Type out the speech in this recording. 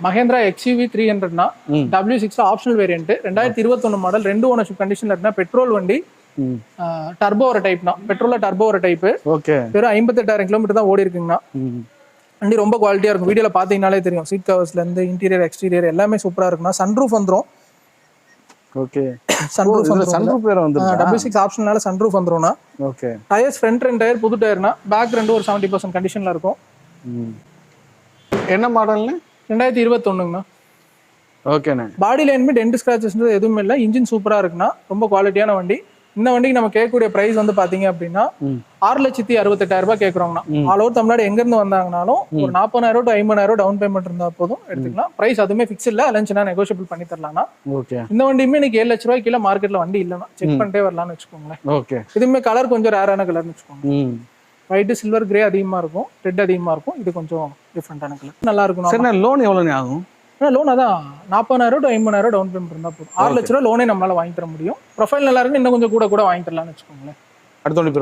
Mahindra XUV 300னா W6 optional variant 2021 model 2 ownership கண்டிஷன்ல இருக்குன்னா பெட்ரோல் வண்டி டர்போ ஒரு டைப்னா பெட்ரோல்ல டர்போ ஒரு டைப் ஓகே வெறும் 58,000 கிலோமீட்டர் தான் ஓடி இருக்குங்கண்ணா வண்டி ரொம்ப குவாலிட்டியா இருக்கும் வீடியோல பாத்தீங்கன்னாலே தெரியும் சீட் கவர்ஸ்ல இருந்து இன்டீரியர் எக்ஸ்டீரியர் எல்லாமே சூப்பரா இருக்குண்ணா சன்ரூஃப் வந்துரும் ஓகே சன்ரூஃப் வேற வந்து W6 ஆப்ஷனால சன்ரூஃப் வந்துரும்னா ஓகே டயர்ஸ் ஃப்ரண்ட் 2 டயர் புது டயர்னா பேக் 2 ஒரு 70% கண்டிஷன்ல இருக்கும் என்ன மாடல்னு 2021ங்கண்ணா ஓகேண்ணே பாடி லைனுமே டென்ட் ஸ்கிராச்சஸ் எதுவுமே இல்லை இன்ஜின் சூப்பரா இருக்குண்ணா ரொம்ப குவாலிட்டியான வண்டி இந்த வண்டிக்கு நம்ம கேட்கக்கூடிய பிரைஸ் வந்து பாத்தீங்க அப்படின்னா 6,68,000 ரூபாய் கேட்கறோம்னா ஆல் ஓவர் தமிழ்நாடு எங்க இருந்து வந்தாங்கனாலும் ஒரு 40,000 to 50,000 டவுன் பேமெண்ட் இருந்தா போதும் எடுத்துக்கலாம் பிரைஸ் அதுவுமே ஃபிக்ஸ் இல்ல அலைன்ஸ்னா நெகோஷியபிள் பண்ணி தரலாம்னா ஓகே இந்த வண்டியுமே இன்னைக்கு 7 லட்ச ரூபாய்க்கு கீழே மார்க்கெட்ல வண்டி இல்லைன்னா செக் பண்ணிட்டே வரலாம்னு வச்சுக்கோங்களேன் ஓகே இதுவுமே கலர் கொஞ்சம் ரேரான கலர்னு வச்சுக்கோங்க ஒயிட் சில்வர் கிரே அதிகமா இருக்கும் ரெட் அதிகமா இருக்கும் இது கொஞ்சம் டிஃப்ரெண்டான கலர் நல்லா இருக்கும் சரி லோன் எவ்வளவு ஆகும் லோன் அதான் 40,000 to 50,000 டவுன் பேமெண்ட் இருந்தா போதும் 6 லட்ச ரூபாய் லோனே நம்மளால வாங்கி தர முடியும் ப்ரொஃபைல் நல்லா இருக்கு இன்னும் கொஞ்சம் கூட வாங்கி தரலாம்னு வச்சுக்கோங்களேன் அடுத்த ஒன்று